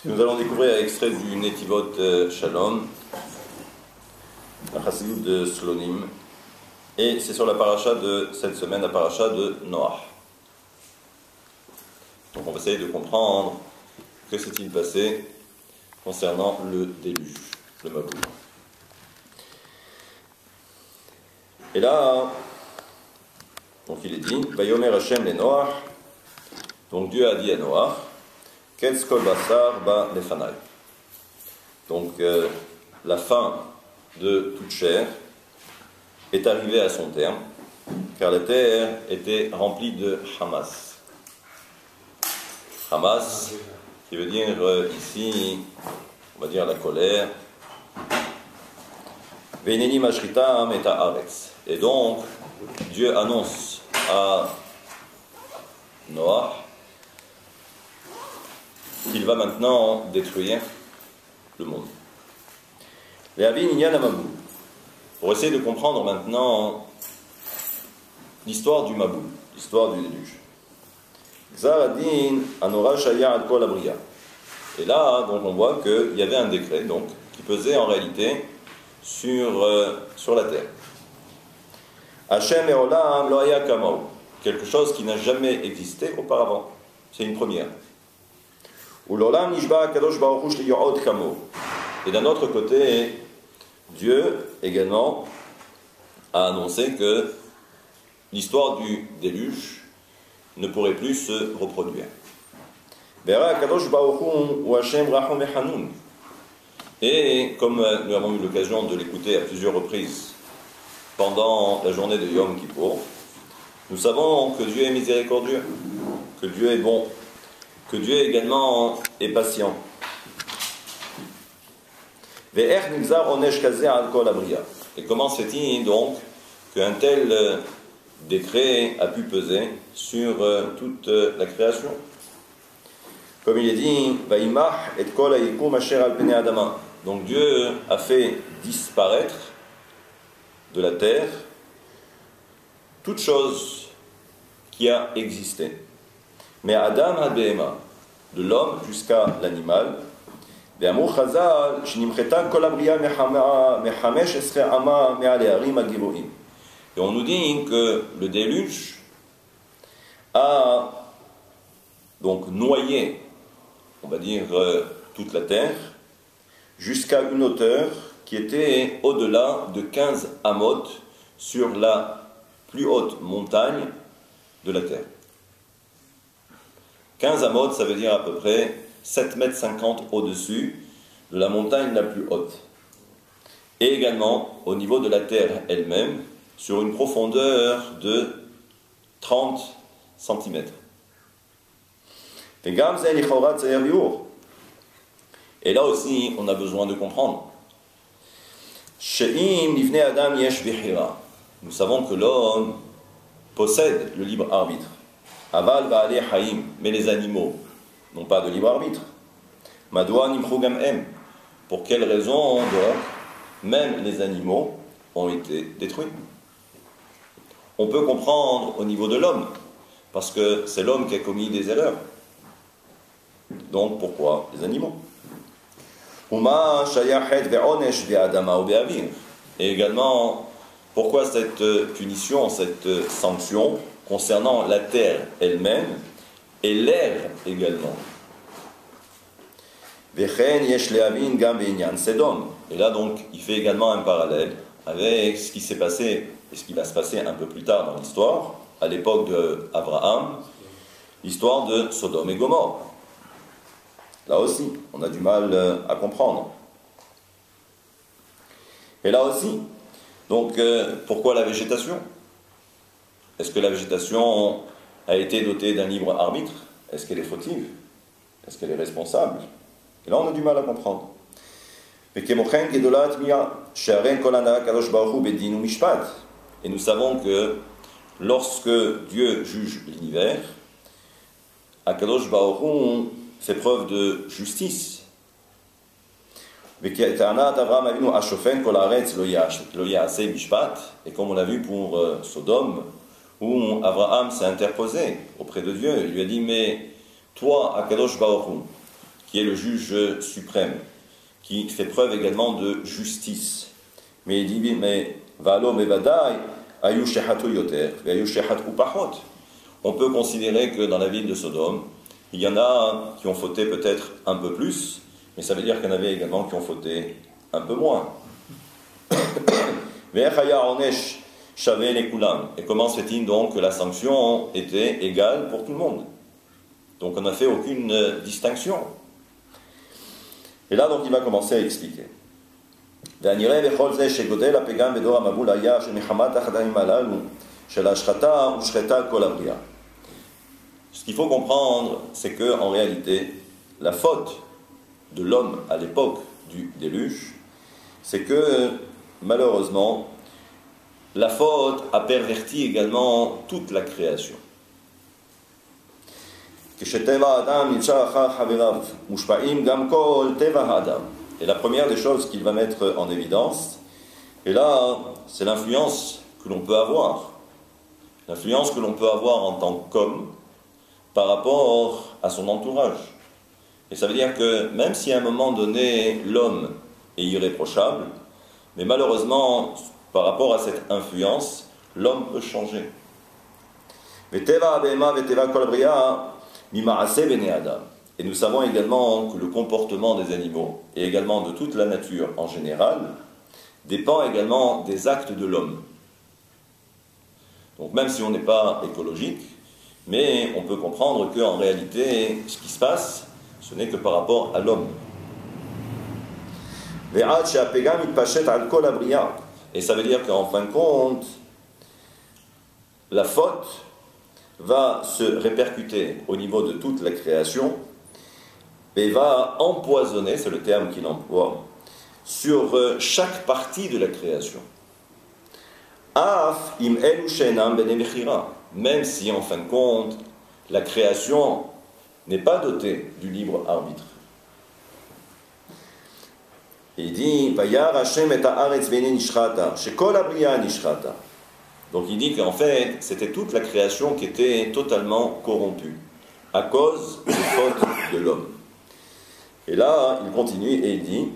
Nous allons découvrir un extrait du Netivot Shalom, la Chassidut de Slonim, et c'est sur la paracha de cette semaine, la paracha de Noach. Donc on va essayer de comprendre que s'est-il passé concernant le déluge, le Maboul. Et là, donc il est dit, Vayomer Hashem le Noach, donc Dieu a dit à Noach, Ketz kol basar ba lefanai. Donc la fin de toute chair est arrivée à son terme, car la terre était remplie de Hamas. Hamas, qui veut dire ici, on va dire la colère. Veineni mashritam et haaretz. Et donc, Dieu annonce à Noach qu'il va maintenant détruire le monde. Pour essayer de comprendre maintenant l'histoire du Maboul, l'histoire du déluge. Et là, donc, on voit qu'il y avait un décret donc, qui pesait en réalité sur la terre. Quelque chose qui n'a jamais existé auparavant. C'est une première. Et d'un autre côté, Dieu également a annoncé que l'histoire du déluge ne pourrait plus se reproduire. Et comme nous avons eu l'occasion de l'écouter à plusieurs reprises pendant la journée de Yom Kippour, nous savons que Dieu est miséricordieux, que Dieu est bon, que Dieu également est patient. Et comment se fait-il donc qu'un tel décret a pu peser sur toute la création? Comme il est dit, donc Dieu a fait disparaître de la terre toute chose qui a existé. Mais Adam ha-behema, de l'homme jusqu'à l'animal, et on nous dit que le déluge a donc noyé, on va dire, toute la terre, jusqu'à une hauteur qui était au-delà de 15 amot sur la plus haute montagne de la terre. 15 amot, ça veut dire à peu près 7,50 mètres au-dessus de la montagne la plus haute. Et également au niveau de la terre elle-même, sur une profondeur de 30 cm. Et là aussi, on a besoin de comprendre. Nous savons que l'homme possède le libre arbitre. Aval ba'alei haïm, mais les animaux n'ont pas de libre arbitre. Madoua nimchou gam em. Pour quelle raison donc même les animaux ont été détruits? On peut comprendre au niveau de l'homme, parce que c'est l'homme qui a commis des erreurs. Donc pourquoi les animaux? Et également, pourquoi cette punition, cette sanction concernant la terre elle-même et l'air également? Et là donc, il fait également un parallèle avec ce qui s'est passé et ce qui va se passer un peu plus tard dans l'histoire, à l'époque d'Abraham, l'histoire de Sodome et Gomorrhe. Là aussi, on a du mal à comprendre. Et là aussi, donc, pourquoi la végétation? Est-ce que la végétation a été dotée d'un libre arbitre? Est-ce qu'elle est fautive? Est-ce qu'elle est responsable? Et là, on a du mal à comprendre. Et nous savons que lorsque Dieu juge l'univers, Akadosh Baruch Hu fait preuve de justice. Et comme on l'a vu pour Sodome, où Abraham s'est interposé auprès de Dieu, il lui a dit, mais toi, Akadosh Baruch Hu, qui est le juge suprême, qui fait preuve également de justice. Mais il dit, mais Valo Mevadai, Ayu Shehatu Yoter, Ayu Shehatu Pachot. On peut considérer que dans la ville de Sodome, il y en a qui ont fauté peut-être un peu plus, mais ça veut dire qu'il y en avait également qui ont fauté un peu moins. Et comment se fait-il donc que la sanction était égale pour tout le monde? Donc on n'a fait aucune distinction. Et là donc il va commencer à expliquer. Ce qu'il faut comprendre, c'est que en réalité, la faute de l'homme à l'époque du déluge, c'est que malheureusement, la faute a perverti également toute la création. Et la première des choses qu'il va mettre en évidence, et là, c'est l'influence que l'on peut avoir. L'influence que l'on peut avoir en tant qu'homme par rapport à son entourage. Et ça veut dire que même si à un moment donné, l'homme est irréprochable, mais malheureusement, par rapport à cette influence, l'homme peut changer. Et nous savons également que le comportement des animaux, et également de toute la nature en général, dépend également des actes de l'homme. Donc même si on n'est pas écologique, mais on peut comprendre qu'en réalité, ce qui se passe, ce n'est que par rapport à l'homme. Et ça veut dire qu'en fin de compte, la faute va se répercuter au niveau de toute la création et va empoisonner, c'est le terme qu'il emploie, sur chaque partie de la création. Même si en fin de compte, la création n'est pas dotée du libre arbitre. Il dit, donc il dit qu'en fait, c'était toute la création qui était totalement corrompue, à cause des fautes de l'homme. Et là, il continue et il dit,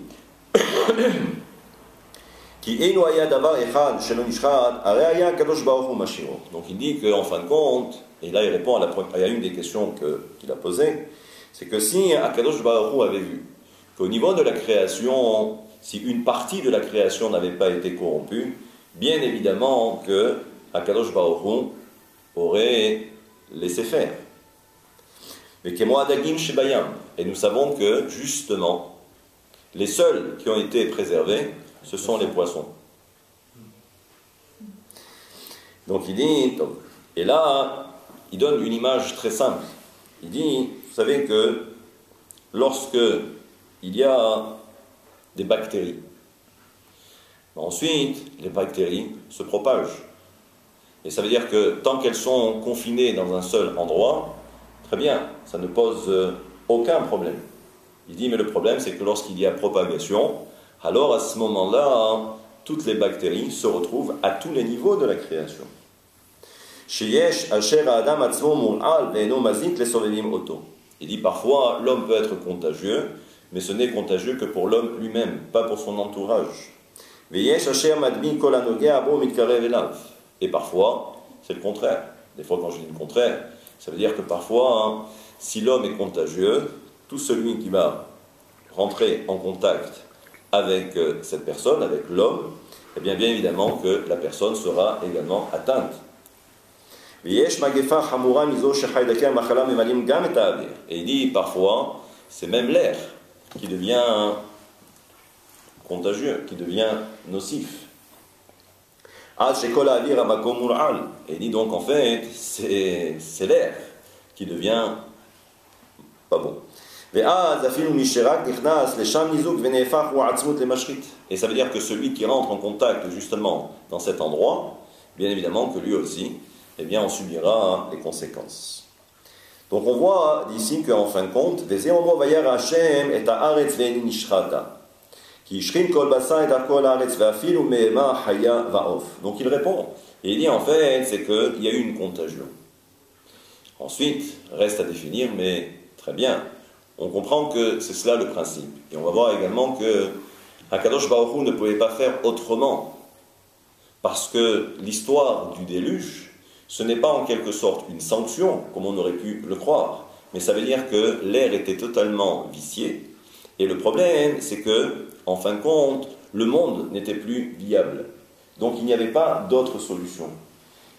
donc il dit qu'en fin de compte, et là il répond à une des questions qu'il a posées, c'est que si Akadosh Baruch Hu avait vu qu'au niveau de la création, si une partie de la création n'avait pas été corrompue, bien évidemment que Akadosh Baruch Hu aurait laissé faire. Mais et nous savons que justement, les seuls qui ont été préservés, ce sont les poissons. Donc il dit, et là, il donne une image très simple. Il dit, vous savez que lorsque il y a des bactéries, ensuite les bactéries se propagent. Et ça veut dire que tant qu'elles sont confinées dans un seul endroit, très bien, ça ne pose aucun problème. Il dit, mais le problème c'est que lorsqu'il y a propagation, alors à ce moment-là, toutes les bactéries se retrouvent à tous les niveaux de la création. Il dit parfois, l'homme peut être contagieux, mais ce n'est contagieux que pour l'homme lui-même, pas pour son entourage. Et parfois, c'est le contraire. Des fois, quand je dis le contraire, ça veut dire que parfois, si l'homme est contagieux, tout celui qui va rentrer en contact avec cette personne, avec l'homme, eh bien évidemment que la personne sera également atteinte. Et il dit parfois, c'est même l'air qui devient contagieux, qui devient nocif. Et il dit donc en fait, c'est l'air qui devient pas bon. Et ça veut dire que celui qui rentre en contact justement dans cet endroit, bien évidemment que lui aussi, eh bien on subira les conséquences. Donc on voit d'ici qu'en fin de compte, donc il répond, et il dit en fait, c'est qu'il y a eu une contagion. Ensuite, reste à définir, mais très bien, on comprend que c'est cela le principe. Et on va voir également que Hakadosh Baruch Hu ne pouvait pas faire autrement. Parce que l'histoire du déluge, ce n'est pas en quelque sorte une sanction, comme on aurait pu le croire. Mais ça veut dire que l'air était totalement vicié. Et le problème, c'est que, en fin de compte, le monde n'était plus viable. Donc il n'y avait pas d'autre solution.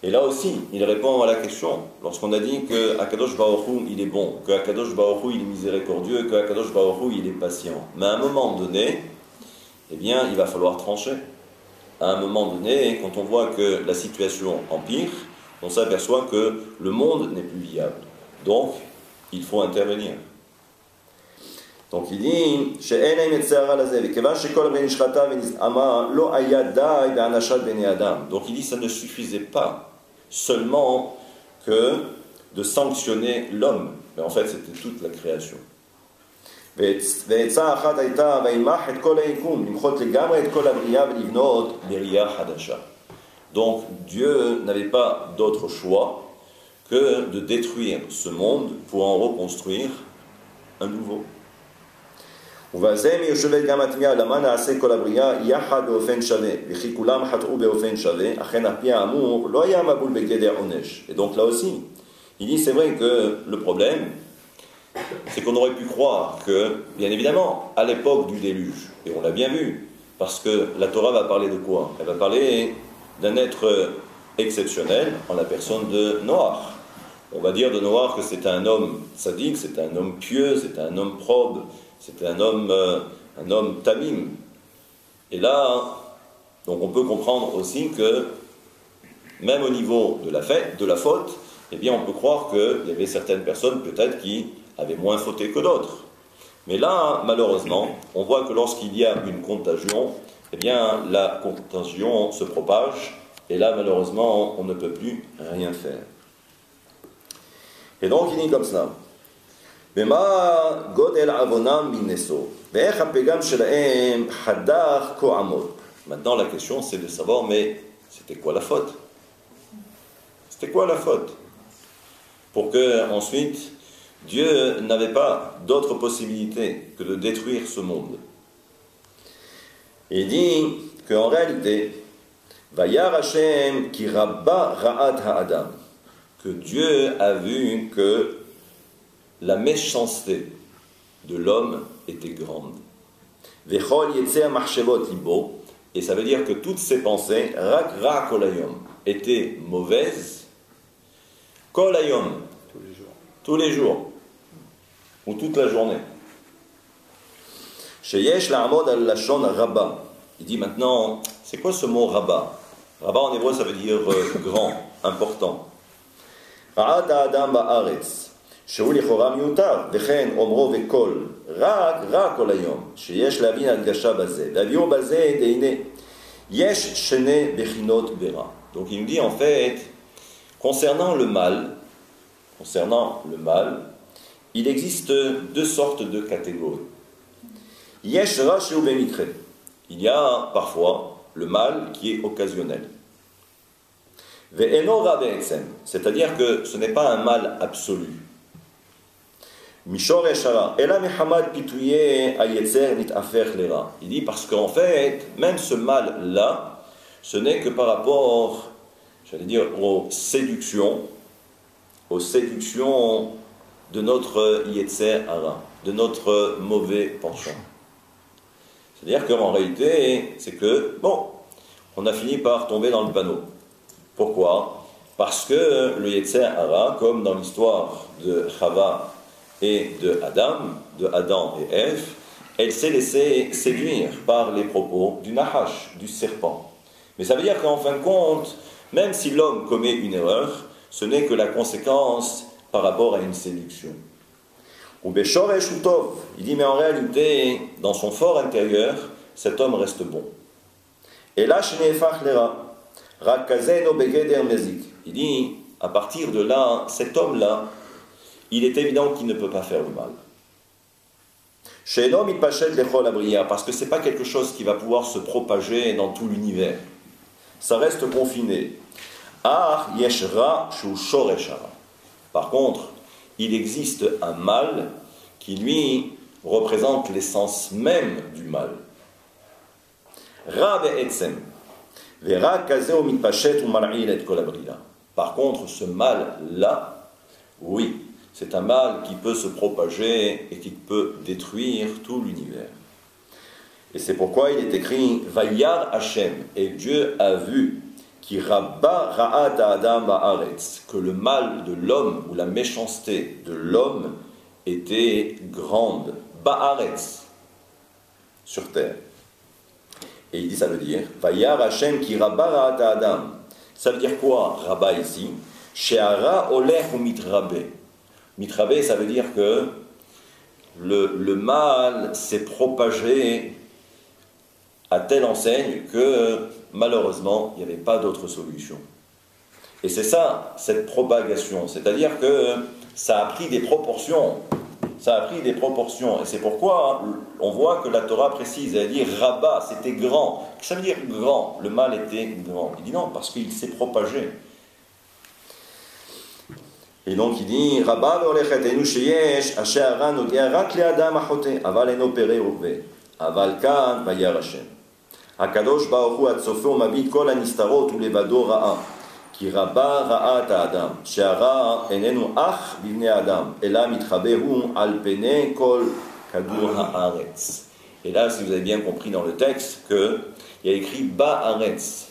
Et là aussi, il répond à la question. Lorsqu'on a dit que Hakadosh Baruch Hu, il est bon, que Hakadosh Baruch Hu, il est miséricordieux, que Hakadosh Baruch Hu, il est patient. Mais à un moment donné, eh bien, il va falloir trancher. À un moment donné, quand on voit que la situation empire, on s'aperçoit que le monde n'est plus viable. Donc, il faut intervenir. Donc il dit, donc il dit, ça ne suffisait pas seulement que de sanctionner l'homme, mais en fait c'était toute la création. Donc Dieu n'avait pas d'autre choix que de détruire ce monde pour en reconstruire un nouveau. Et donc là aussi, il dit c'est vrai que le problème, c'est qu'on aurait pu croire que, bien évidemment, à l'époque du déluge, et on l'a bien vu, parce que la Torah va parler de quoi? Elle va parler d'un être exceptionnel en la personne de Noach. On va dire de Noach que c'était un homme sadique, c'était un homme pieux, c'était un homme probe, c'était un homme tamim. Et là, donc on peut comprendre aussi que, même au niveau de la faute, eh bien on peut croire qu'il y avait certaines personnes peut-être qui avaient moins fauté que d'autres. Mais là, malheureusement, on voit que lorsqu'il y a une contagion, eh bien la contagion se propage, et là, malheureusement, on ne peut plus rien faire. Et donc, il dit comme cela. Maintenant, la question, c'est de savoir, mais c'était quoi la faute? C'était quoi la faute? Pour que, ensuite, Dieu n'avait pas d'autre possibilité que de détruire ce monde. Il dit qu'en réalité, Vayar Hashem ki rabba ra'at ha'adam, que Dieu a vu que la méchanceté de l'homme était grande. Vechol yetzer machshavot libo, et ça veut dire que toutes ses pensées, rak ra kolayom, étaient mauvaises, kolayom, tous les jours, ou toute la journée. Sheyesh la'amod al lashon rabba. Il dit maintenant, c'est quoi ce mot rabba? Rabba en hébreu ça veut dire grand, important. Ra'at ha'adam ba'aretz. שהוא לכאורה מיותר, וכן אומרו וכל, רק כל היום, שיש להבין הדגשה בזה, והביאו בזה דהנה, יש שני בחינות ברע. Donc il nous dit en fait, concernant le mal, il existe deux sortes de catégories. Yesh ra sheu bemikre. Il y a parfois le mal qui est occasionnel. Ve'eno ra be'etzem, c'est-à-dire que ce n'est pas un mal absolu. Il dit parce qu'en fait, même ce mal-là, ce n'est que par rapport, j'allais dire, aux séductions de notre Yetzer Hara, de notre mauvais penchant. C'est-à-dire qu'en réalité, c'est que, bon, on a fini par tomber dans le panneau. Pourquoi? Parce que le Yetzer Hara, comme dans l'histoire de Chava et de Adam et Ève, elle s'est laissée séduire par les propos du Nahash, du serpent. Mais ça veut dire qu'en fin de compte, même si l'homme commet une erreur, ce n'est que la conséquence par rapport à une séduction. Ou Beshoresh ou Tov, il dit mais en réalité, dans son fort intérieur, cet homme reste bon. Et là, Shnefach Lera, Rakazeno Begeder Mezik. Il dit, à partir de là, cet homme-là, il est évident qu'il ne peut pas faire le mal. Parce que ce n'est pas quelque chose qui va pouvoir se propager dans tout l'univers. Ça reste confiné. Par contre, il existe un mal qui lui représente l'essence même du mal. Ra ve'etzem, ve'ra kazeo mitpashet u'mar'il et kol habriya. Par contre, ce mal-là, oui, c'est un mal qui peut se propager et qui peut détruire tout l'univers. Et c'est pourquoi il est écrit Vayar Hashem, et Dieu a vu qui rabba ra'at adam ba'aretz, que le mal de l'homme ou la méchanceté de l'homme était grande, ba'aretz, sur terre. Et il dit, ça veut dire Vayar Hashem qui rabba ra'at adam. Ça veut dire quoi, rabba ici? She'ara olech ou mitrabe. Mitrabe, ça veut dire que le mal s'est propagé à telle enseigne que malheureusement il n'y avait pas d'autre solution. Et c'est ça, cette propagation, c'est-à-dire que ça a pris des proportions. Ça a pris des proportions. Et c'est pourquoi on voit que la Torah précise, elle dit Rabba, c'était grand. Ça veut dire grand, le mal était grand. Il dit non, parce qu'il s'est propagé. Et donc il dit Rabba ve'olechetenu sheyesh asher hara nogea rak le'adam achote aval eno pere urve aval kan vayar Hashem הקדוש ברוך הוא הצופה ומביט כל הנסתרות ולבדו רעה כי רבה רעת האדם שהרע איננו אח בבני אדם אלא מתחבא הוא על פני כל כדור הארץ. Et là, si vous avez bien compris dans le texte, qu'il y a écrit Ba'aretz,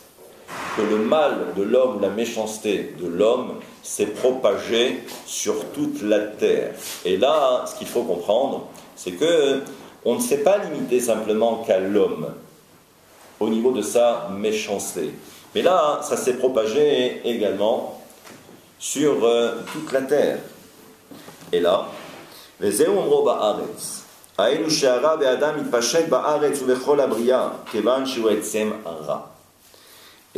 que le mal de l'homme, la méchanceté de l'homme s'est propagé sur toute la terre. Et là, ce qu'il faut comprendre, c'est que on ne s'est pas limité simplement qu'à l'homme au niveau de sa méchanceté. Mais là, ça s'est propagé également sur toute la terre. Et là, et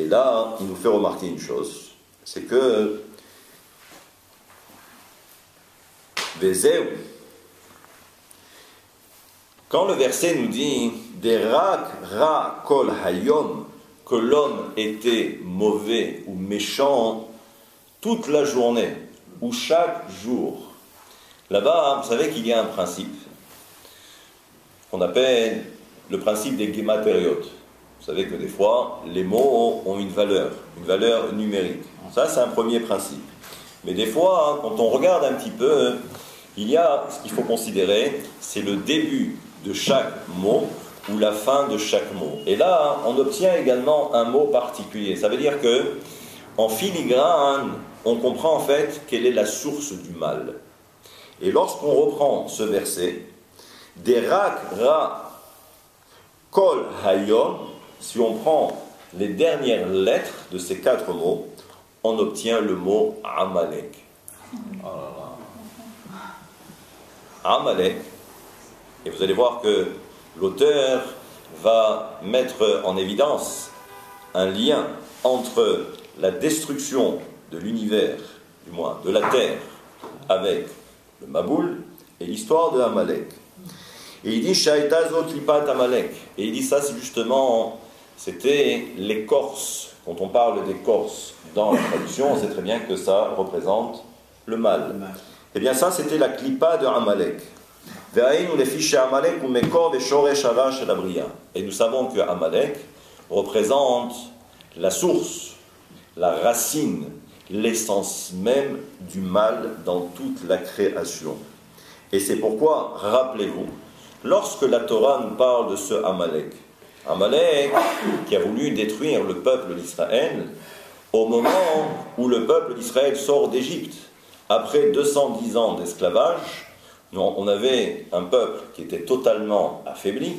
là, il nous fait remarquer une chose, c'est que quand le verset nous dit Derak ra kol hayom, que l'homme était mauvais ou méchant toute la journée ou chaque jour, là-bas, vous savez qu'il y a un principe qu'on appelle le principe des gématériotes. Vous savez que des fois, les mots ont une valeur numérique. Ça, c'est un premier principe. Mais des fois, quand on regarde un petit peu, il y a ce qu'il faut considérer, c'est le début de chaque mot ou la fin de chaque mot. Et là, on obtient également un mot particulier. Ça veut dire que, en filigrane, on comprend en fait quelle est la source du mal. Et lorsqu'on reprend ce verset, Derak ra kol hayom, si on prend les dernières lettres de ces 4 mots, on obtient le mot Amalek. Amalek. Et vous allez voir que l'auteur va mettre en évidence un lien entre la destruction de l'univers, du moins de la terre, avec le Maboul et l'histoire de Amalek. Et il dit Shaita zot lipat Amalek. Et il dit ça, c'est justement, c'était l'écorce. Quand on parle d'écorce dans la traduction, on sait très bien que ça représente le mal. Et bien ça, c'était la clipa de Amalek. Et nous savons que Amalek représente la source, la racine, l'essence même du mal dans toute la création. Et c'est pourquoi, rappelez-vous, lorsque la Torah nous parle de ce Amalek, Amalek qui a voulu détruire le peuple d'Israël au moment où le peuple d'Israël sort d'Égypte, après 210 ans d'esclavage, on avait un peuple qui était totalement affaibli,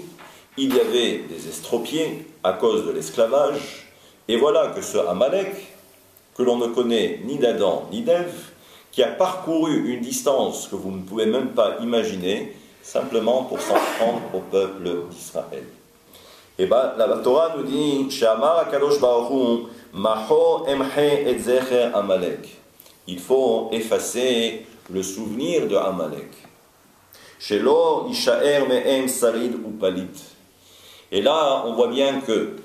il y avait des estropiés à cause de l'esclavage, et voilà que ce Amalek, que l'on ne connaît ni d'Adam ni d'Ève, qui a parcouru une distance que vous ne pouvez même pas imaginer, simplement pour s'en prendre au peuple d'Israël. Et bien, la Torah nous dit She'amar HaKadosh Baruch Hu, Maho emche et zecher Amalek. Il faut effacer le souvenir de Amalek. Shelo Ishaer Me'em Sarid ou Palit. Et là, on voit bien que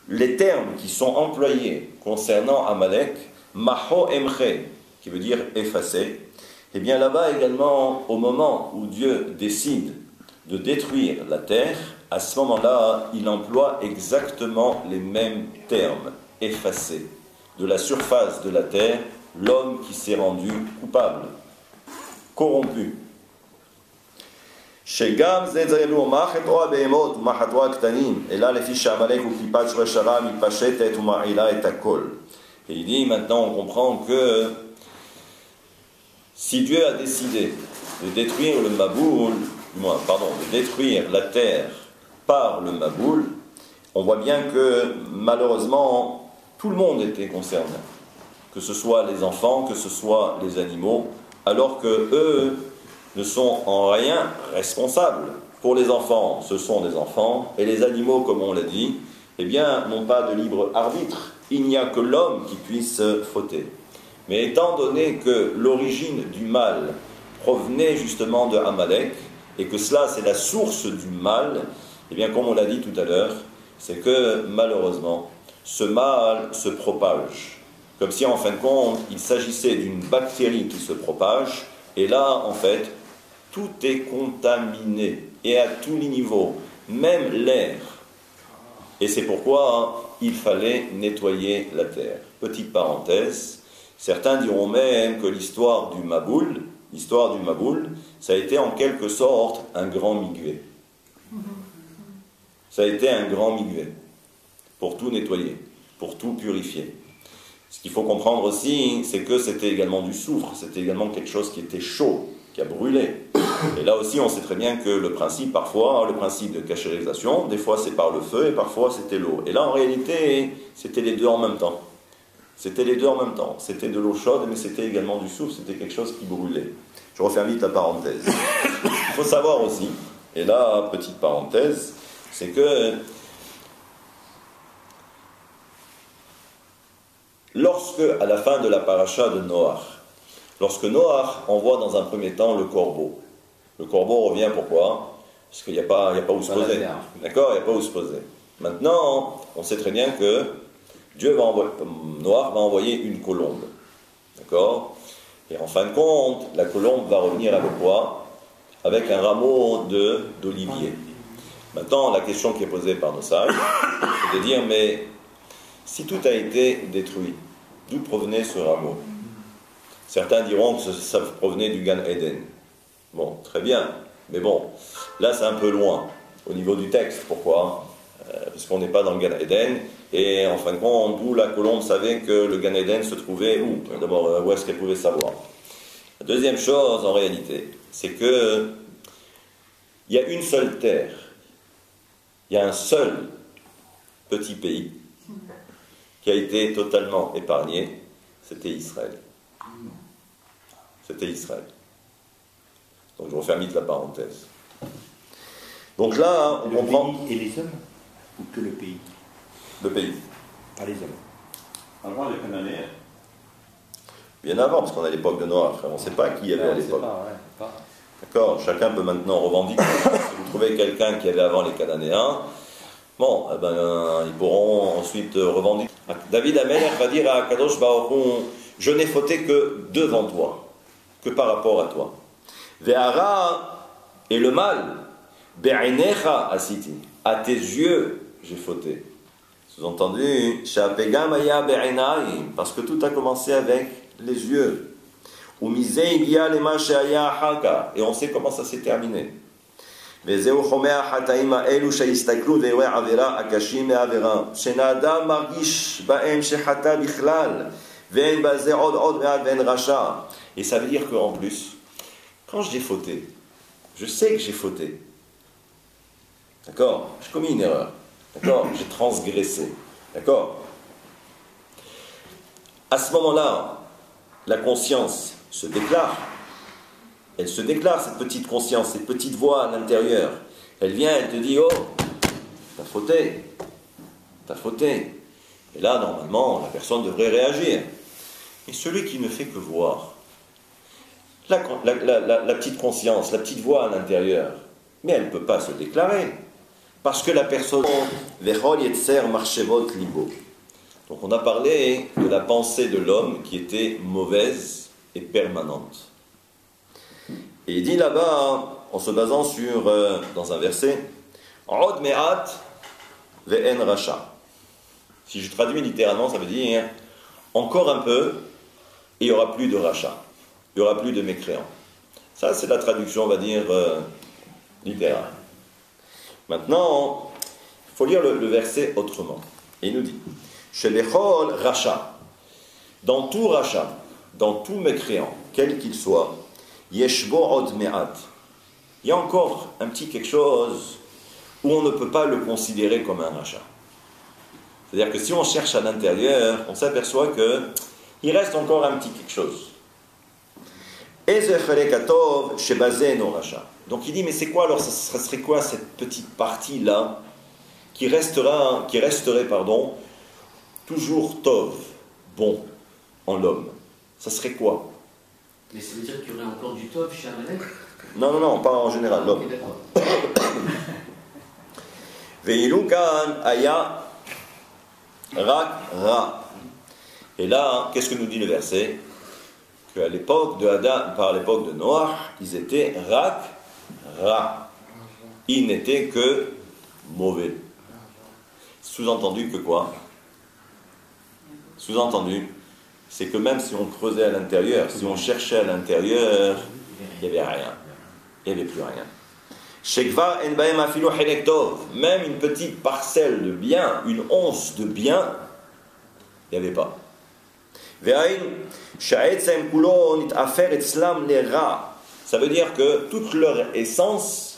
les termes qui sont employés concernant Amalek, Maho emche, qui veut dire effacer, Eh bien là-bas également, au moment où Dieu décide de détruire la terre, à ce moment-là, il emploie exactement les mêmes termes, effacer de la surface de la terre l'homme qui s'est rendu coupable, corrompu. שגם זה ידענו, מה חטאו הבהמות ומה חטאו הקטנים, אלא לפי שעמלק וקליפת שורש הרע מתפשטת ומרעילה את הכל. Et il dit, maintenant on comprend que si Dieu a décidé de détruire le Maboul, de détruire la terre par le Maboul, on voit bien que malheureusement tout le monde était concerné, que ce soit les enfants, que ce soit les animaux, alors que eux ne sont en rien responsables. Pour les enfants, ce sont des enfants, et les animaux, comme on l'a dit, eh bien, n'ont pas de libre arbitre. Il n'y a que l'homme qui puisse fauter. Mais étant donné que l'origine du mal provenait justement de Amalek, et que cela c'est la source du mal, eh bien, comme on l'a dit tout à l'heure, c'est que malheureusement, ce mal se propage. Comme si en fin de compte, il s'agissait d'une bactérie qui se propage, et là, en fait, tout est contaminé, et à tous les niveaux, même l'air. Et c'est pourquoi il fallait nettoyer la terre. Petite parenthèse, certains diront même que l'histoire du Maboul, ça a été en quelque sorte un grand migvé. Ça a été un grand migvé, pour tout nettoyer, pour tout purifier. Ce qu'il faut comprendre aussi, c'est que c'était également du soufre, c'était également quelque chose qui était chaud, qui a brûlé. Et là aussi, on sait très bien que le principe, parfois, le principe de cachérisation, des fois c'est par le feu et parfois c'était l'eau. Et là, en réalité, c'était les deux en même temps. C'était les deux en même temps. C'était de l'eau chaude, mais c'était également du soufre, c'était quelque chose qui brûlait. Je referme vite la parenthèse. Il faut savoir aussi, et là, petite parenthèse, c'est que lorsque, à la fin de la paracha de Noach, lorsque Noach envoie dans un premier temps le corbeau revient pourquoi? Parce qu'il n'y a pas où se poser. D'accord? Il n'y a pas où se poser. Maintenant, on sait très bien que Noach va envoyer une colombe. D'accord? Et en fin de compte, la colombe va revenir avec quoi? Avec un rameau d'olivier. Maintenant, la question qui est posée par nos sages, c'est de dire, mais si tout a été détruit, d'où provenait ce rameau? Certains diront que ça provenait du Gan Eden. Bon, très bien, mais bon, là c'est un peu loin au niveau du texte. Pourquoi? Parce qu'on n'est pas dans le Gan Eden, et en fin de compte, d'où la colombe savait que le Gan Eden se trouvait où? D'abord, où est-ce qu'elle pouvait savoir? La deuxième chose, en réalité, c'est que il y a une seule terre, il y a un seul petit pays qui a été totalement épargné, c'était Israël. C'était Israël. Donc je referme vite la parenthèse. Donc là, on comprend... Le pays et les hommes? Ou que le pays? Le pays. Pas les hommes. Avant les Cananéens. Bien avant, parce qu'on est à l'époque de Noach. On ne sait pas qui y avait à l'époque. D'accord, chacun peut maintenant revendiquer. Si vous trouvez quelqu'un qui avait avant les Cananéens, bon, eh ben, ils pourront ensuite revendiquer. David Amelech va dire à Kadosh Baruch Hu, je n'ai fauté que devant toi, que par rapport à toi. Ve'ara, et le mal, be'ainecha asiti, à tes yeux j'ai fauté. Sous-entendu, sha'apegam aya be'ainaim, parce que tout a commencé avec les yeux. Et on sait comment ça s'est terminé. וזהו חומי החטאים האלו שהסתכלו ואירועי עבירה הקשים מעבירה שנאדם מרגיש בהם שחטא בכלל ואין בזה עוד מעט ואין רשע. Et ça veut dire qu'en plus, quand j'ai fauté, je sais que j'ai fauté. D'accord? J'ai commis une erreur. D'accord? J'ai transgressé. D'accord? À ce moment-là, la conscience se déclare. Elle se déclare, cette petite conscience, cette petite voix à l'intérieur. Elle vient, elle te dit, oh, t'as fauté. T'as fauté. Et là, normalement, la personne devrait réagir. Et celui qui ne fait que voir, la petite conscience, la petite voix à l'intérieur, mais elle ne peut pas se déclarer. Parce que la personne... Donc on a parlé de la pensée de l'homme qui était mauvaise et permanente. Et il dit là-bas, en se basant sur, dans un verset, Od me'at ve'en racha. Si je traduis littéralement, ça veut dire encore un peu et il n'y aura plus de rachat. Il n'y aura plus de mécréants. Ça, c'est la traduction, on va dire, littérale. Maintenant, il faut lire le verset autrement. Et il nous dit Chez l'Echol rachat, dans tout rachat, dans tout mécréant, quel qu'il soit, Yeshbo od me'at. Il y a encore un petit quelque chose où on ne peut pas le considérer comme un rachat. C'est-à-dire que si on cherche à l'intérieur, on s'aperçoit qu'il reste encore un petit quelque chose. Donc il dit, mais c'est quoi alors, ça serait quoi cette petite partie-là qui resterait, toujours tov, bon, en l'homme? Ça serait quoi? Mais ça veut dire qu'il y aurait encore du tov chez Amalek? Non, pas en général, l'homme. Veilukan aya rak ra. Et là, qu'est-ce que nous dit le verset? Qu'à l'époque de Adam, par l'époque de Noach, ils étaient rak ra. Ils n'étaient que mauvais. Sous-entendu que quoi? Sous-entendu, c'est que même si on creusait à l'intérieur, si on cherchait à l'intérieur, il n'y avait rien. Il n'y avait plus rien. Même une petite parcelle de bien, une once de bien, il n'y avait pas. Ça veut dire que toute leur essence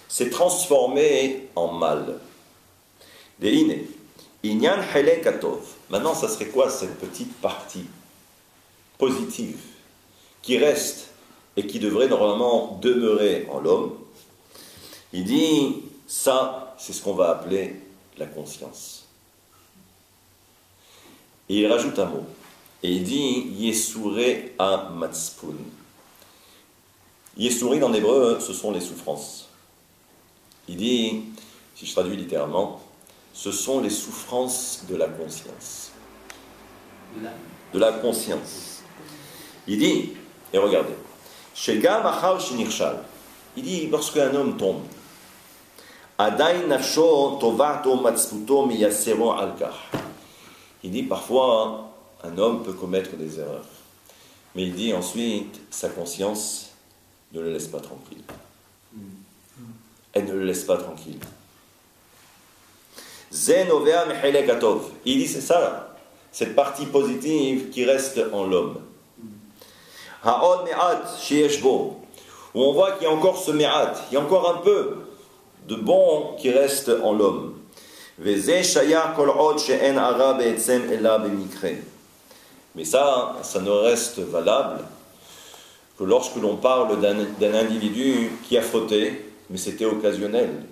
s'est transformée en mal. Maintenant, ça serait quoi cette petite partie positive qui reste et qui devrait normalement demeurer en l'homme? Il dit, ça, c'est ce qu'on va appeler la conscience. Et il rajoute un mot. Et il dit, Yesouré a matspun. Yesouri, en hébreu, ce sont les souffrances. Il dit, si je traduis littéralement, ce sont les souffrances de la conscience. De la conscience. Il dit, et regardez, Shegam achar shenirshal. Il dit, lorsqu'un homme tombe, il dit parfois un homme peut commettre des erreurs, mais il dit ensuite sa conscience ne le laisse pas tranquille. Elle ne le laisse pas tranquille. Il dit c'est ça, cette partie positive qui reste en l'homme. Où on voit qu'il y a encore ce me'at, il y a encore un peu de bon qui reste en l'homme. Mais ça ne reste valable que lorsque l'on parle d'un individu qui a fauté, mais c'était occasionnel,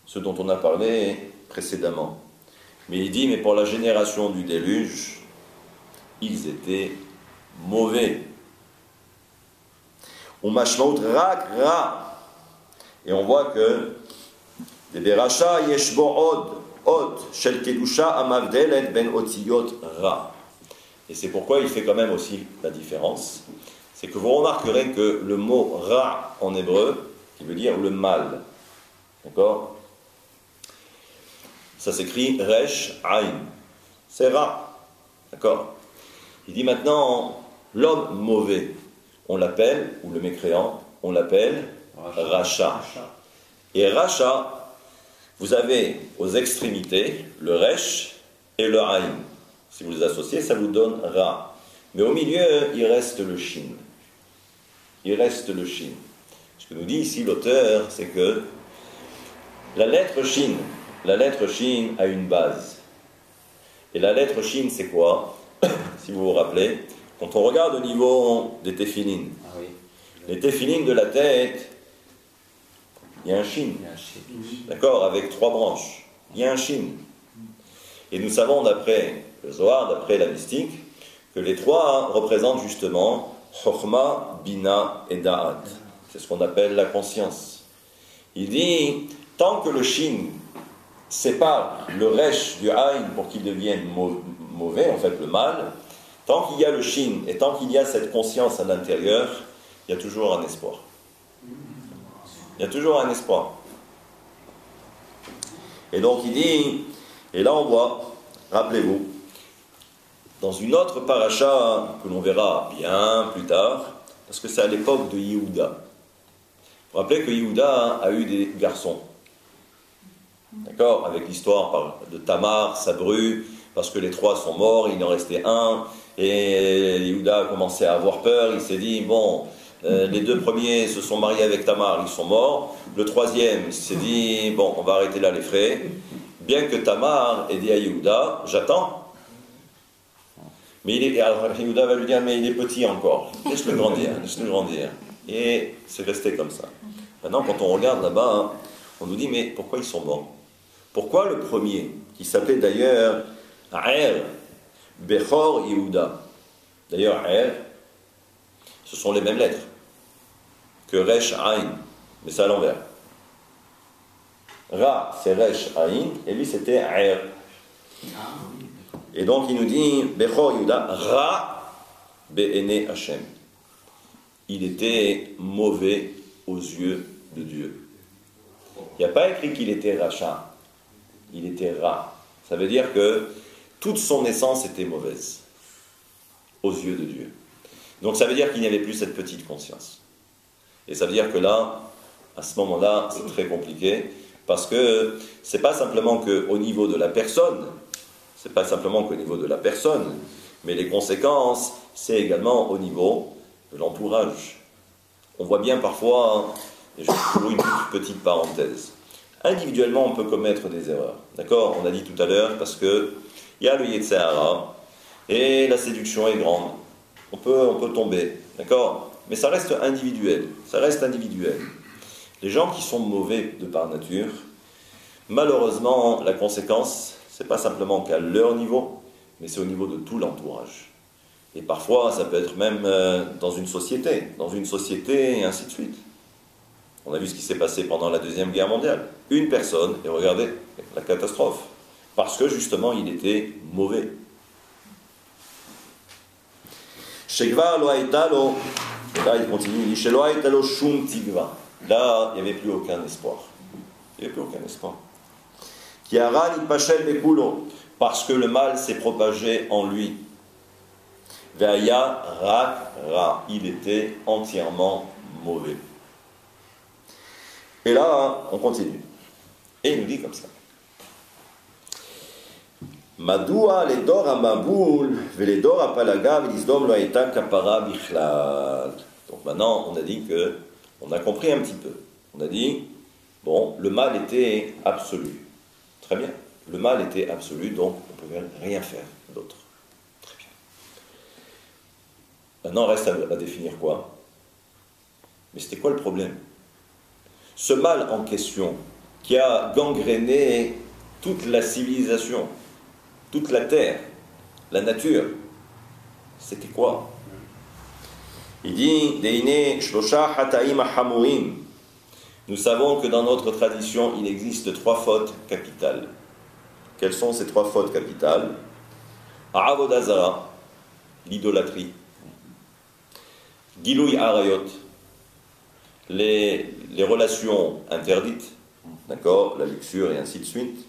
ce dont on a parlé précédemment. Mais il dit, mais pour la génération du déluge, ils étaient mauvais. Et on voit que et c'est pourquoi il fait quand même aussi la différence. C'est que vous remarquerez que le mot ra en hébreu, qui veut dire le mal, d'accord? Ça s'écrit resh ayn. C'est ra, d'accord? Il dit maintenant l'homme mauvais, on l'appelle, ou le mécréant, on l'appelle Racha. Et Racha, vous avez aux extrémités le Resh et le Aïn. Si vous les associez, ça vous donne Ra. Mais au milieu, il reste le Shin. Il reste le Shin. Ce que nous dit ici l'auteur, c'est que la lettre Shin a une base. Et la lettre Shin, c'est quoi? Si vous vous rappelez, quand on regarde au niveau des téphilines, les téphilines de la tête, il y a un shin, d'accord, avec 3 branches. Il y a un shin. Et nous savons d'après le Zohar, d'après la mystique, que les 3 représentent justement Chokhma, Bina et Da'at. C'est ce qu'on appelle la conscience. Il dit, tant que le shin sépare le resh du ayn pour qu'il devienne mauvais, en fait le mal, tant qu'il y a le shin et tant qu'il y a cette conscience à l'intérieur, il y a toujours un espoir. Il y a toujours un espoir. Et donc il dit, et là on voit, rappelez-vous, dans une autre paracha que l'on verra bien plus tard, parce que c'est à l'époque de Yehuda. Vous vous rappelez que Yehuda a eu des garçons. D'accord? Avec l'histoire de Tamar, sa bru, parce que les trois sont morts, il en restait un, et Yehuda a commencé à avoir peur, il s'est dit, bon, les deux premiers se sont mariés avec Tamar, ils sont morts, le troisième il s'est dit, bon, on va arrêter là les frais, bien que Tamar ait dit à Yehuda, j'attends, mais alors Yehuda va lui dire, mais il est petit encore, laisse-le grandir, et c'est resté comme ça. Maintenant, quand on regarde là-bas, on nous dit, mais pourquoi ils sont morts? Pourquoi le premier, qui s'appelait d'ailleurs Er, Bechor Yehuda, d'ailleurs Er, ce sont les mêmes lettres que Resh Aïn, mais c'est à l'envers. Ra, c'est Resh Aïn, et lui c'était Er. Et donc il nous dit, Bechor Yehuda, Ra, Be'ene Hashem. Il était mauvais aux yeux de Dieu. Il n'y a pas écrit qu'il était Racha, il était Ra. Ça veut dire que toute son essence était mauvaise aux yeux de Dieu. Donc ça veut dire qu'il n'y avait plus cette petite conscience. Et ça veut dire que là, à ce moment-là, c'est très compliqué, parce que c'est pas simplement qu'au niveau de la personne, mais les conséquences, c'est également au niveau de l'entourage. On voit bien parfois, et je trouve une petite parenthèse, individuellement on peut commettre des erreurs, d'accord? On a dit tout à l'heure, parce que il y a le Yetzer Hara, et la séduction est grande, on peut tomber, d'accord? Mais ça reste individuel, Les gens qui sont mauvais de par nature, malheureusement, la conséquence, c'est pas simplement qu'à leur niveau, mais c'est au niveau de tout l'entourage. Et parfois, ça peut être même dans une société, et ainsi de suite. On a vu ce qui s'est passé pendant la Deuxième Guerre mondiale. Une personne, et regardez, la catastrophe. Parce que justement, il était mauvais. Shekva lo haïtalo, et là il continue, il dit Shelo haïtalo shum tigva. Là, il n'y avait plus aucun espoir. Kiara ni pachel bekulo, parce que le mal s'est propagé en lui. Veaya rak ra, il était entièrement mauvais. Et là, on continue. Et il nous dit comme ça. Madoua les dor à Maboul, les dor à Palaga, l'isdom lo haïta kapara bichlal. Donc maintenant, on a dit que, on a compris un petit peu. On a dit, bon, le mal était absolu. Très bien. Le mal était absolu, donc on ne pouvait rien faire d'autre. Très bien. Maintenant, reste à définir quoi? Mais c'était quoi le problème? Ce mal en question, qui a gangréné toute la civilisation, toute la terre, la nature, c'était quoi? Il dit, Deine shlosha hataim hamurim. Nous savons que dans notre tradition, il existe 3 fautes capitales. Quelles sont ces 3 fautes capitales? Avodah zara, l'idolâtrie. Gilui arayot, les relations interdites, d'accord, la luxure et ainsi de suite.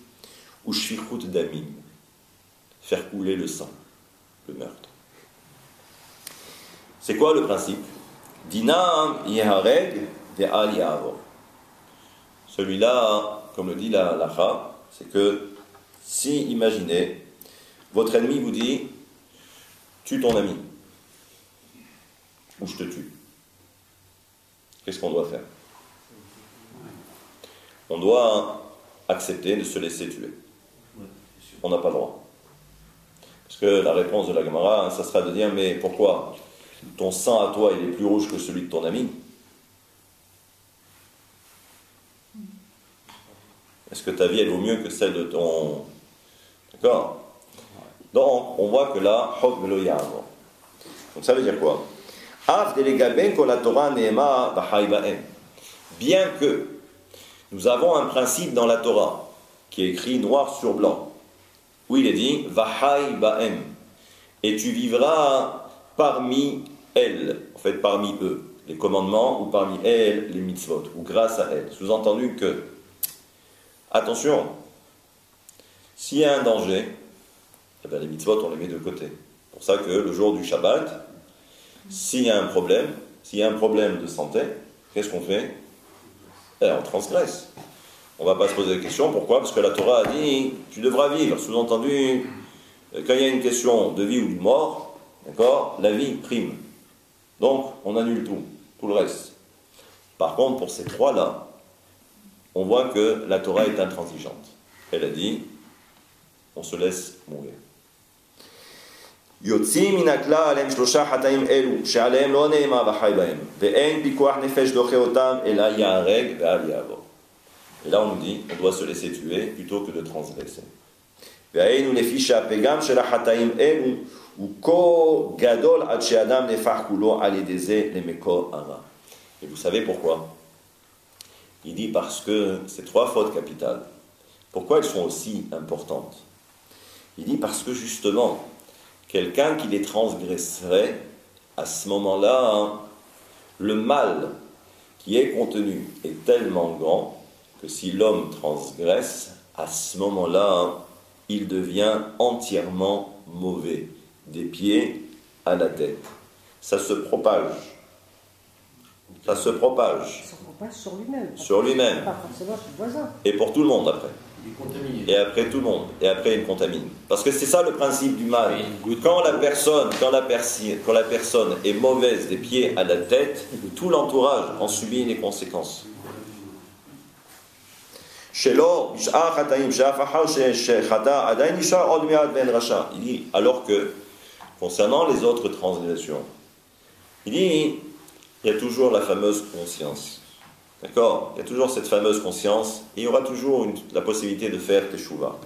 Ou shfichut damim, faire couler le sang, le meurtre. C'est quoi le principe? Dinam yehareg ve'al ya'avor. Celui-là, comme le dit la Lacha, c'est que si, imaginez, votre ennemi vous dit « tue ton ami » ou « je te tue », qu'est-ce qu'on doit faire? On doit accepter de se laisser tuer. On n'a pas le droit. Parce que la réponse de la Gemara, ça sera de dire « mais pourquoi? Ton sang à toi, il est plus rouge que celui de ton ami ?» Est-ce que ta vie, elle vaut mieux que celle de ton... D'accord? Donc, on voit que là, donc ça veut dire quoi? Bien que nous avons un principe dans la Torah, qui est écrit noir sur blanc, où il est dit, Vahai ba'em, et tu vivras parmi elles, en fait parmi eux, les commandements, ou parmi elles, les mitzvot, ou grâce à elles. Sous-entendu que, attention, s'il y a un danger, eh bien les mitzvot, on les met de côté. C'est pour ça que le jour du Shabbat, s'il y a un problème de santé, qu'est-ce qu'on fait? On transgresse. On ne va pas se poser la question, pourquoi? Parce que la Torah a dit, tu devras vivre. Sous-entendu, quand il y a une question de vie ou de mort, d'accord, la vie prime. Donc, on annule tout le reste. Par contre, pour ces trois-là, on voit que la Torah est intransigeante. Elle a dit, on se laisse mourir. יוצאים מן הכלל עליהם 3 חטאים אלו, שעליהם לא נאמר וחי בהם, ואין פיקוח נפש דוחה אותם, אלא ייהרג ואל יעבור. Et là on nous dit, on doit se laisser tuer plutôt que de transgresser. והיינו לפי שהפגם של החטאים אלו, הוא כה גדול עד שאדם נהפך כולו על ידי זה למקור הרע. Et vous savez pourquoi? Il dit parce que ces 3 fautes capitales, pourquoi elles sont aussi importantes? Il dit parce que justement, quelqu'un qui les transgresserait, à ce moment-là, le mal qui est contenu est tellement grand que si l'homme transgresse, à ce moment-là, il devient entièrement mauvais, des pieds à la tête. Ça se propage. Ça se propage. Ça se propage sur lui-même. Sur lui-même. Pas forcément sur le voisin. Et pour tout le monde après. Il est contaminé. Et après tout le monde. Et après il contamine. Parce que c'est ça le principe du mal. Quand la personne est mauvaise des pieds à la tête, tout l'entourage en subit les conséquences. Il dit, alors que, concernant les autres transgressions, il dit, il y a toujours la fameuse conscience. D'accord? Il y a toujours cette fameuse conscience, et il y aura toujours la possibilité de faire teshuva.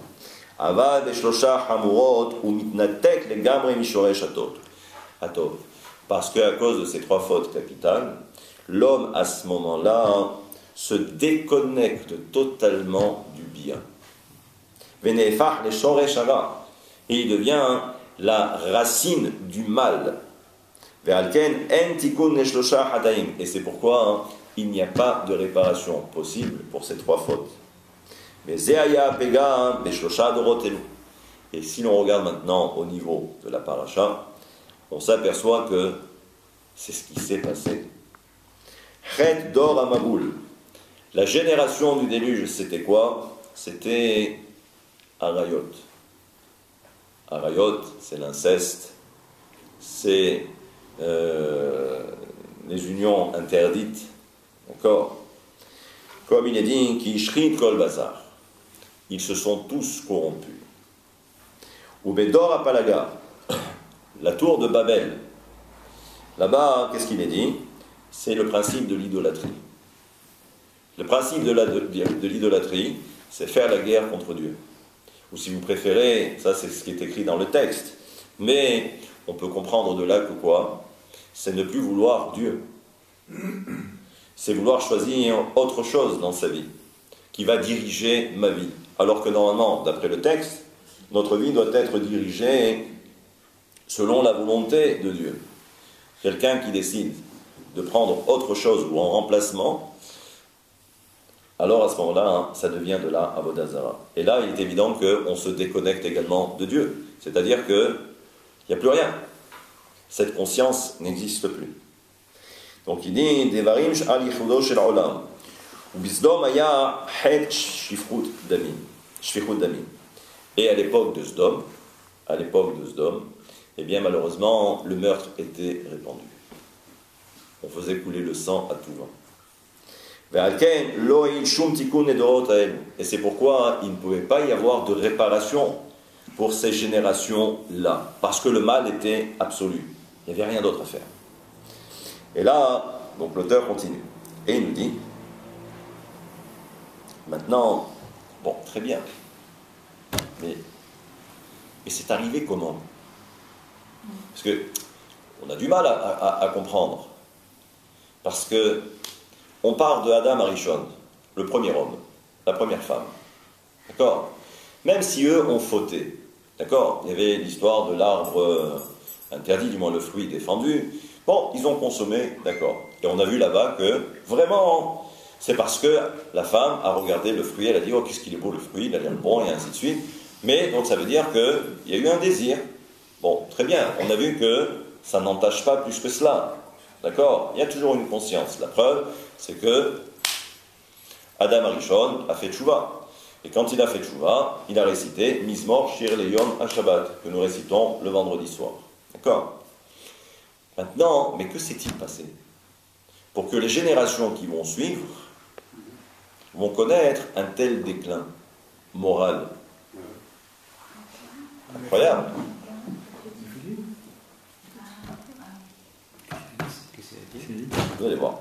Parce qu'à cause de ces 3 fautes capitales, l'homme à ce moment-là se déconnecte totalement du bien. Et il devient la racine du mal. Et c'est pourquoi il n'y a pas de réparation possible pour ces 3 fautes. Et si l'on regarde maintenant au niveau de la paracha, on s'aperçoit que c'est ce qui s'est passé. Chet Dor Amaboul. La génération du déluge, c'était quoi? C'était Arayot. Arayot, c'est l'inceste, c'est les unions interdites. D'accord? Comme il est dit, qui shrit kol bazar. Ils se sont tous corrompus. Ou Bedor Apalaga, la tour de Babel. Là-bas, qu'est-ce qu'il est dit? C'est le principe de l'idolâtrie. Le principe de l'idolâtrie, c'est faire la guerre contre Dieu. Ou si vous préférez, ça c'est ce qui est écrit dans le texte. Mais on peut comprendre de là que quoi? C'est ne plus vouloir Dieu. C'est vouloir choisir autre chose dans sa vie, qui va diriger ma vie. Alors que normalement, d'après le texte, notre vie doit être dirigée selon la volonté de Dieu. Quelqu'un qui décide de prendre autre chose ou en remplacement, alors à ce moment-là, ça devient de la avodah zara. Et là, il est évident qu'on se déconnecte également de Dieu. C'est-à-dire qu'il n'y a plus rien. Cette conscience n'existe plus. Donc il dit, Devarim sh'al yichudo shel olam. Ubizdom haya het shfichut damim. Et à l'époque de Sdom, eh bien malheureusement, le meurtre était répandu. On faisait couler le sang à tout vent. Et c'est pourquoi il ne pouvait pas y avoir de réparation pour ces générations-là. Parce que le mal était absolu. Il n'y avait rien d'autre à faire. Et là, donc l'auteur continue. Et il nous dit, maintenant, bon, très bien. Mais c'est arrivé comment? Parce que on a du mal à comprendre. Parce que on part de Adam Arishon, le premier homme, la première femme. D'accord? Même si eux ont fauté. D'accord? Il y avait l'histoire de l'arbre interdit, du moins le fruit défendu. Bon, ils ont consommé, d'accord. Et on a vu là-bas que, vraiment, c'est parce que la femme a regardé le fruit, elle a dit, oh, qu'est-ce qu'il est beau le fruit, il a l'air bon, et ainsi de suite. Mais, donc ça veut dire qu'il y a eu un désir. Bon, très bien, on a vu que ça n'entache pas plus que cela. D'accord? Il y a toujours une conscience. La preuve, c'est que Adam Arishon a fait tchouva. Et quand il a fait tchouva, il a récité Mizmor Shir Leyom HaShabbat, que nous récitons le vendredi soir. D'accord? Maintenant, mais que s'est-il passé? Pour que les générations qui vont suivre vont connaître un tel déclin moral. Incroyable. Vous allez voir.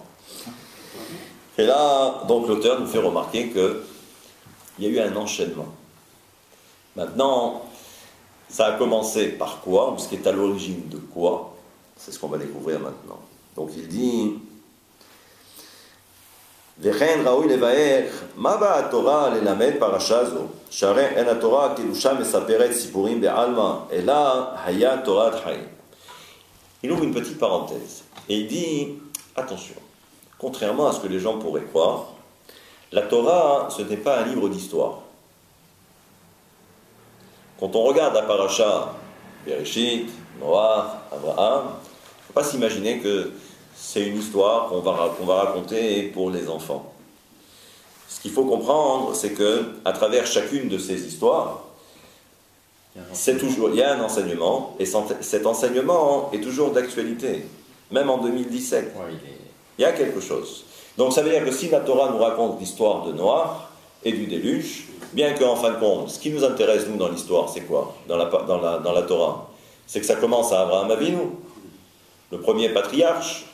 Et là, donc l'auteur nous fait remarquer qu'il y a eu un enchaînement. Maintenant, ça a commencé par quoi, ou ce qui est à l'origine de quoi? C'est ce qu'on va découvrir maintenant. Donc il dit Vechen raoui levaer ma ba Torah lelamed parasha zo שהרי אין התורה קדושה מספרת סיפורים בעלמא אלא היה תורת חיים. Il ouvre une petite parenthèse et il dit attention, contrairement à ce que les gens pourraient croire, la Torah ce n'est pas un livre d'histoire. Quand on regarde la paracha Bereshit, Noach, Abraham, il ne faut pas s'imaginer que c'est une histoire qu'on va raconter pour les enfants. Ce qu'il faut comprendre, c'est que à travers chacune de ces histoires, il y a un enseignement, et cet enseignement est toujours d'actualité, même en 2017. Il y a quelque chose. Donc ça veut dire que si la Torah nous raconte l'histoire de Noach et du déluge, bien qu'en fin de compte, ce qui nous intéresse, nous, dans l'histoire, c'est quoi dans la Torah? C'est que ça commence à Abraham Avinu, le premier patriarche.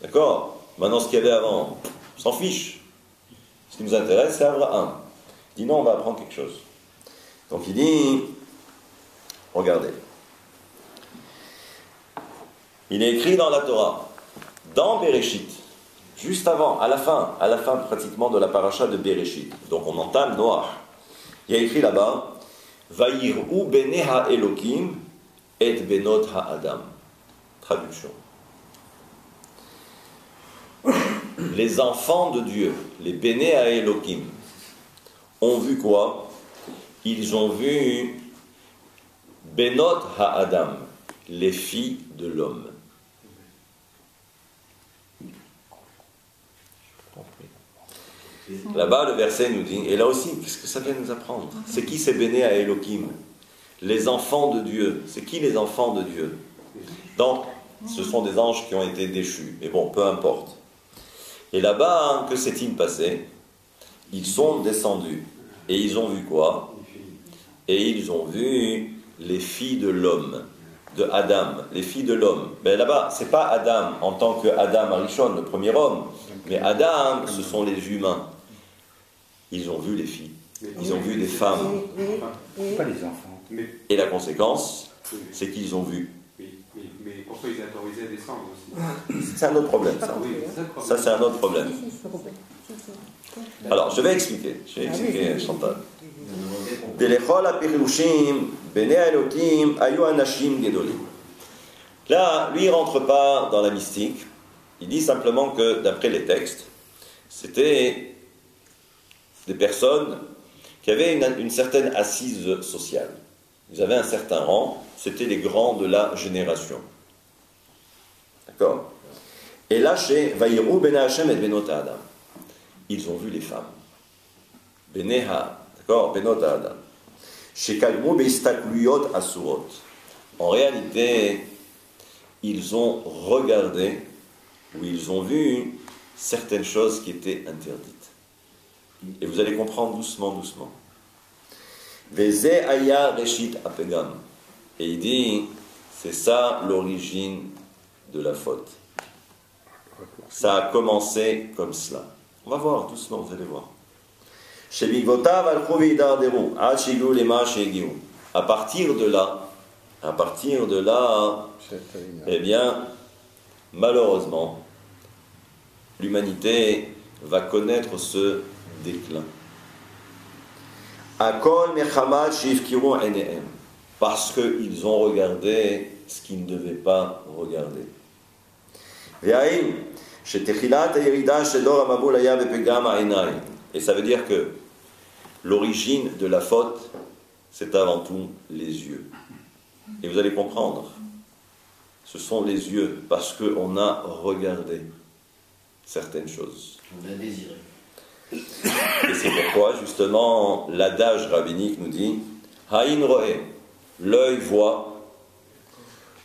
D'accord? Maintenant, ce qu'il y avait avant, on s'en fiche. Ce qui nous intéresse, c'est Abraham. Il dit non, on va apprendre quelque chose. Donc il dit, regardez. Il est écrit dans la Torah, dans Bereshit, juste avant, à la fin pratiquement de la paracha de Bereshit. Donc on entame Noach. Il y a écrit là-bas, Vayir'u bene ha-Elokim et benot ha-Adam. Traduction. Les enfants de Dieu, les Béné à Elohim, ont vu quoi? Ils ont vu Benot ha-Adam, les filles de l'homme. Là-bas, le verset nous dit, et là aussi, qu'est-ce que ça vient nous apprendre? C'est qui ces Béné à Elohim? Les enfants de Dieu. C'est qui les enfants de Dieu? Donc, ce sont des anges qui ont été déchus. Mais bon, peu importe. Et là-bas, que s'est-il passé? Ils sont descendus. Et ils ont vu quoi? Et ils ont vu les filles de l'homme, de Adam, les filles de l'homme. Mais là-bas, c'est pas Adam en tant que Adam Arishon, le premier homme. Mais Adam, ce sont les humains. Ils ont vu les filles. Ils ont vu des femmes. Pas les enfants. Et la conséquence, c'est qu'ils ont vu. Mais pourquoi ils autorisaient à descendre aussi? C'est un autre problème, ça. Ça, c'est un autre problème. Alors, je vais expliquer, Chantal. Là, lui, il ne rentre pas dans la mystique. Il dit simplement que, d'après les textes, c'était des personnes qui avaient une certaine assise sociale. Ils avaient un certain rang, c'était les grands de la génération. D'accord? Et là, chez Vayir'u bene Hashem et benot Adam, ils ont vu les femmes. Beneha, d'accord? Benot Adam. Chez Kalmu beistakluyot asurot. En réalité, ils ont regardé, ou ils ont vu certaines choses qui étaient interdites. Et vous allez comprendre doucement, doucement. Veze aya reshit apegam. Et il dit, c'est ça l'origine de la faute. Ça a commencé comme cela. On va voir doucement, vous allez voir. À partir de là, eh bien, malheureusement, l'humanité va connaître ce déclin. Parce qu'ils ont regardé ce qu'ils ne devaient pas regarder. Et ça veut dire que l'origine de la faute, c'est avant tout les yeux. Et vous allez comprendre, ce sont les yeux, parce qu'on a regardé certaines choses. On a désiré. Et c'est pourquoi, justement, l'adage rabbinique nous dit Haïn roé, l'œil voit,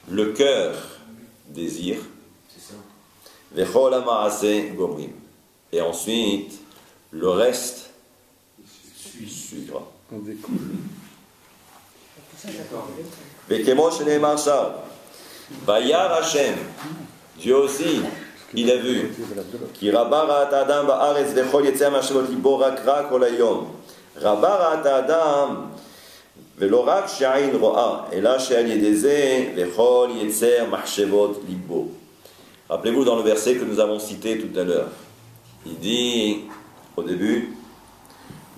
le cœur désire, C'est ça. Vechol ha'maaseh gomrim. Et ensuite, le reste suivra. On découvre. Vekemo shene'emar shav, Vayar Hashem, Dieu aussi, il a vu. Ki rabba ra'at adam ba'aretz vechol yetzeh ma'ashavot libo rak ra kol hayom. Rabba ra'at adam ולא רק שהעין רואה, אלא שעל ידי זה וכל יצר מחשבות ליבו. Rappelez-vous dans le verset que nous avons cité tout à l'heure. Il dit, au début,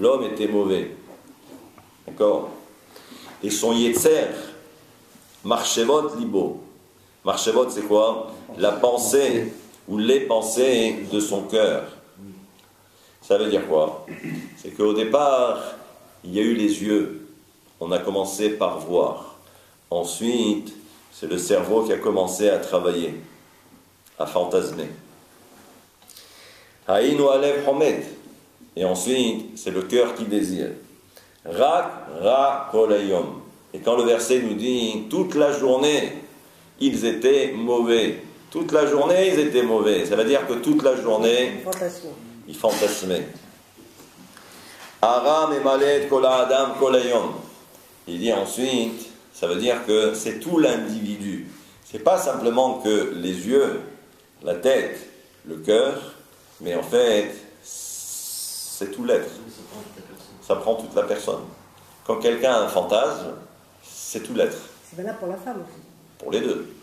l'homme était mauvais. D'accord? Et son yetzer, marchevot libo. Marchevot, c'est quoi? La pensée, ou les pensées de son cœur. Ça veut dire quoi? C'est qu'au départ, il y a eu les yeux. On a commencé par voir. Ensuite, c'est le cerveau qui a commencé à travailler, à fantasmer. Haïnu alev homed. Et ensuite, c'est le cœur qui désire. Rak ra kol hayom. Et quand le verset nous dit toute la journée, ils étaient mauvais. Toute la journée, ils étaient mauvais. Ça veut dire que toute la journée, ils fantasmaient. Aram emalet kol adam kol hayom. Il dit ensuite, ça veut dire que c'est tout l'individu. C'est pas simplement que les yeux, la tête, le cœur, mais en fait, c'est tout l'être. Ça prend toute la personne. Quand quelqu'un a un fantasme, c'est tout l'être. C'est valable pour la femme aussi. Pour les deux,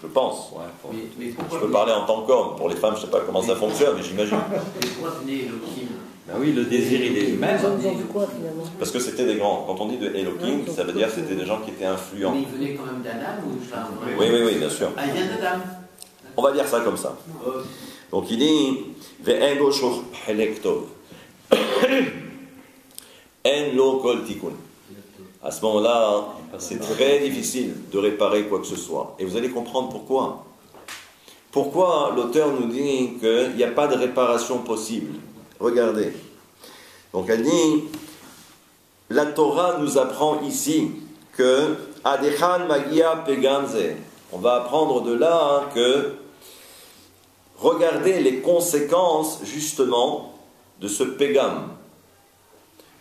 je pense. Ouais, Mais je pourquoi peux parler en tant qu'homme. Pour les femmes, je sais pas comment ça fonctionne, mais j'imagine. Mais pourquoi venait Elohim? Ben oui, le désir, il est humain. Ils ont vu quoi finalement? Parce que c'était des grands. Quand on dit de Elohim, ça veut dire que c'était des gens qui étaient influents. Mais il venait quand même d'Adam ou enfin, Oui, bien sûr. Ah, il vient d'Adam. On va dire ça comme ça. Donc il dit Ve'en lo shoch helek tov. En lo kol tikun. À ce moment-là, c'est très difficile de réparer quoi que ce soit. Et vous allez comprendre pourquoi. Pourquoi l'auteur nous dit qu'il n'y a pas de réparation possible. Regardez. Donc elle dit, la Torah nous apprend ici que Adechan magia pegamze. On va apprendre de là que regardez les conséquences justement de ce pégam.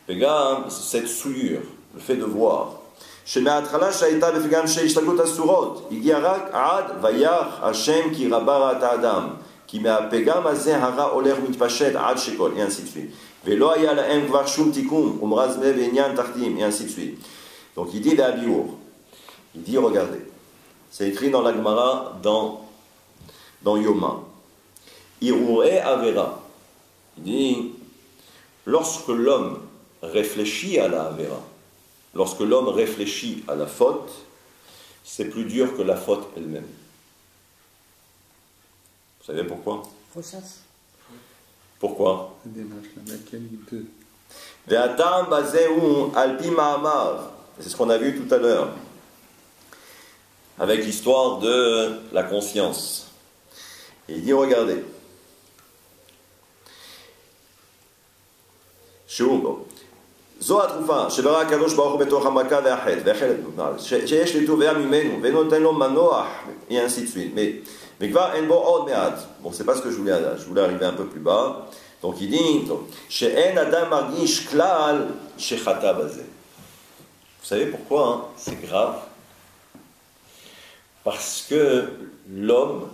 Pégam, c'est cette souillure, le fait de voir. שמההתחלה שהייתה בפגם של השתגלות אסורות, הגיע רק עד ויח השם כי רבה רעת האדם, כי מהפגם הזה הרע הולך ומתפשט עד שכל, et ainsi de suite. ולא היה להם כבר שום תיקון, ומרז מה בעניין תחתים, et ainsi de suite. Donc il dit d'Abiur, il dit regardez, c'est écrit dans la Gemara, dans Yoma, Iruré Avera, il dit, lorsque l'homme réfléchit à la Avera, lorsque l'homme réfléchit à la faute, c'est plus dur que la faute elle-même. Vous savez pourquoi? Fauchasse. Pourquoi? La C'est ce qu'on a vu tout à l'heure, avec l'histoire de la conscience. Et il dit, regardez, זו התרופה שברא הקדוש ברוך הוא בתוך המכה והחטא והחלק שיש לתובע ממנו ונותן לו מנוח et ainsi de suite. Mais כבר אין בו עוד מעט. Bon, c'est pas ce que je voulais arriver un peu plus bas. Donc il dit שאין אדם מרגיש כלל שחטא בזה. Vous savez pourquoi hein? C'est grave. Parce que l'homme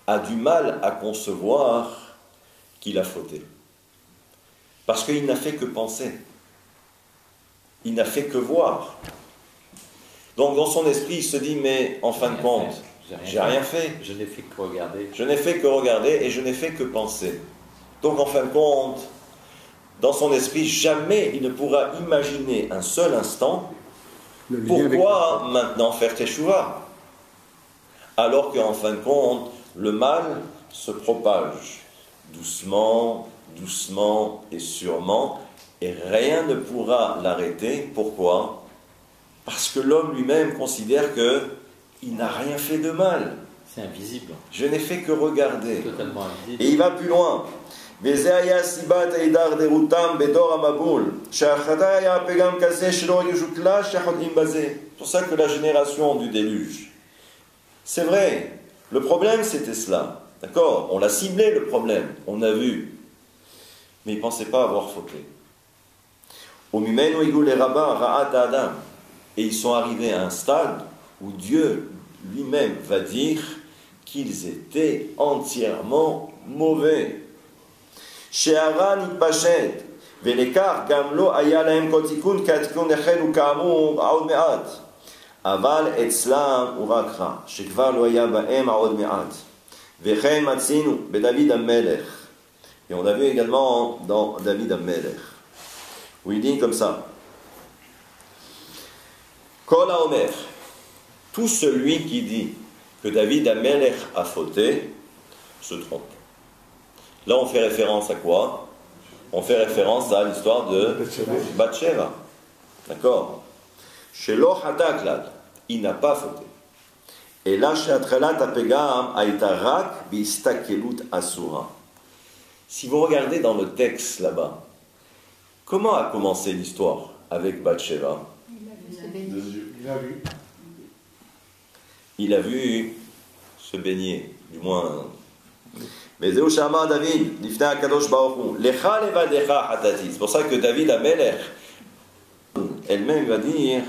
a du mal à concevoir qu'il a fauté. Parce qu'il n'a fait que penser. Il n'a fait que voir. Donc dans son esprit, il se dit, mais en fin de compte, j'ai rien fait. Je n'ai fait que regarder. Je n'ai fait que regarder et je n'ai fait que penser. Donc en fin de compte, dans son esprit, jamais il ne pourra imaginer un seul instant pourquoi maintenant faire teshuva. Alors qu'en fin de compte, le mal se propage doucement, doucement et sûrement, et rien ne pourra l'arrêter. Pourquoi? Parce que l'homme lui-même considère qu'il n'a rien fait de mal. C'est invisible. Je n'ai fait que regarder. Totalement invisible. Et il va plus loin. C'est pour ça que la génération du déluge, c'est vrai, le problème c'était cela. D'accord? On l'a ciblé le problème, on a vu. Mais ils ne pensaient pas avoir fauté. Et ils sont arrivés à un stade où Dieu lui-même va dire qu'ils étaient entièrement mauvais. She'ara nitpashet, velekar gam lo haya lahem kol tikun k'atikun echelu ka'amur ha'od me'at. Aval etzlam hu rak ra, shekvar lo haya ba'em ha'od me'at. Vechen matzinu beDavid HaMelech. Et on a vu également dans David HaMelech, où il dit comme ça. Kol ha'omer, tout celui qui dit que David HaMelech a fauté, se trompe. Là, on fait référence à quoi? On fait référence à l'histoire de Bathsheba. D'accord? Chez Lochadaklad, il n'a pas fauté. Et là, chez Atrelat Apegam, Aïtarak, Bistakelut Asura. Si vous regardez dans le texte là-bas, comment a commencé l'histoire avec Bathsheba? Il a vu se baigner, du moins. C'est pour ça que David HaMelech elle-même va dire,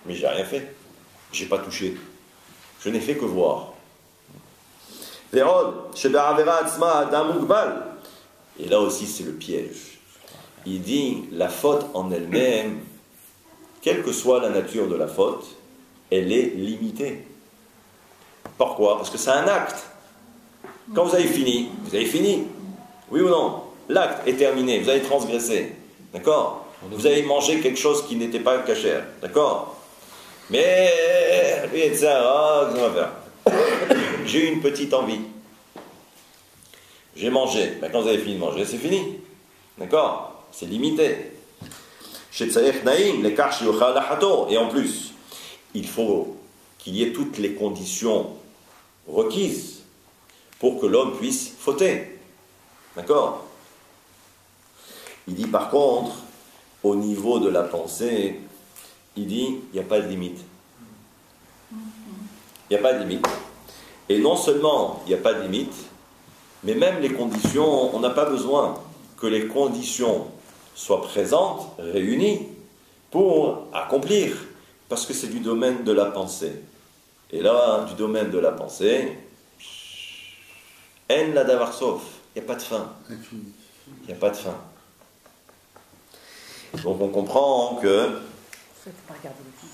mais j'ai rien fait, j'ai pas touché, je n'ai fait que voir. Et là aussi c'est le piège. Il dit la faute en elle-même, quelle que soit la nature de la faute, elle est limitée. Pourquoi? Parce que c'est un acte. Quand vous avez fini, oui ou non? L'acte est terminé, vous avez transgressé, d'accord? Vous avez mangé quelque chose qui n'était pas cachère, d'accord? Mais, lui et ça, qu'est-ce qu'on va faire? J'ai eu une petite envie. J'ai mangé. Mais quand vous avez fini de manger, c'est fini, d'accord? C'est limité. Et en plus, il faut qu'il y ait toutes les conditions requises pour que l'homme puisse fauter. D'accord? Il dit par contre, au niveau de la pensée, il dit, il n'y a pas de limite. Il n'y a pas de limite. Et non seulement il n'y a pas de limite, mais même les conditions, on n'a pas besoin que les conditions soient présentes, réunies, pour accomplir, parce que c'est du domaine de la pensée. Et là, du domaine de la pensée, En la davar sauf, il n'y a pas de fin. Il n'y a pas de fin. Donc on comprend que. Ça, faut pas regarder le film.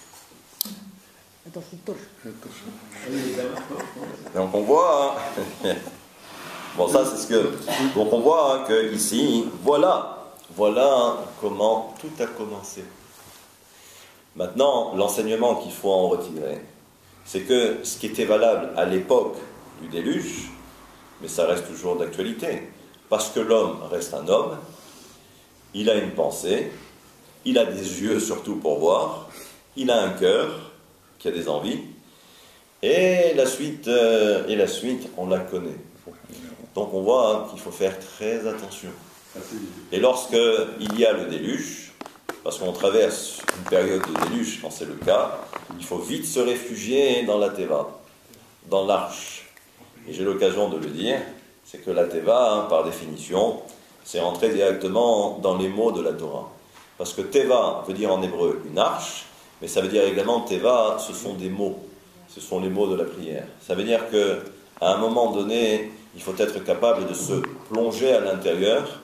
Attention, touche. Donc on voit. Bon, ça c'est ce que. Donc on voit que ici, voilà comment tout a commencé. Maintenant, l'enseignement qu'il faut en retirer, c'est que ce qui était valable à l'époque du déluge, mais ça reste toujours d'actualité, parce que l'homme reste un homme, il a une pensée, il a des yeux surtout pour voir, il a un cœur qui a des envies, et la suite, on la connaît. Donc on voit qu'il faut faire très attention. Et lorsque il y a le déluge, parce qu'on traverse une période de déluge quand c'est le cas, il faut vite se réfugier dans la Teva, dans l'arche. Et j'ai l'occasion de le dire, c'est que la Teva, par définition, c'est entrer directement dans les mots de la Torah. Parce que Teva veut dire en hébreu une arche, mais ça veut dire également Teva, ce sont des mots. Ce sont les mots de la prière. Ça veut dire qu'à un moment donné, il faut être capable de se plonger à l'intérieur,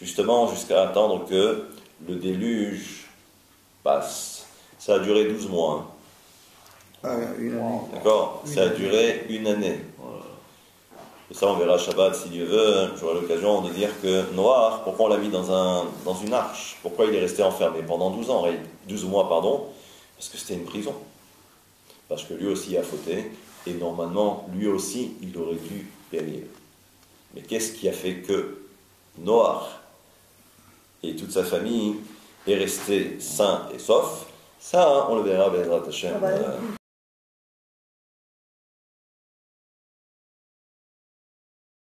justement jusqu'à attendre que le déluge passe. Ça a duré 12 mois. Une année. D'accord? Ça a duré une année. Et ça, on verra Shabbat si Dieu veut. J'aurai l'occasion de dire que Noach, pourquoi on l'a mis dans une arche? Pourquoi il est resté enfermé pendant 12 mois, parce que c'était une prison. Parce que lui aussi a fauté. et normalement, lui aussi, il aurait dû périr. Mais qu'est-ce qui a fait que Noach et toute sa famille est resté sain et sauf? Ça, on le verra, Bezrat Hashem,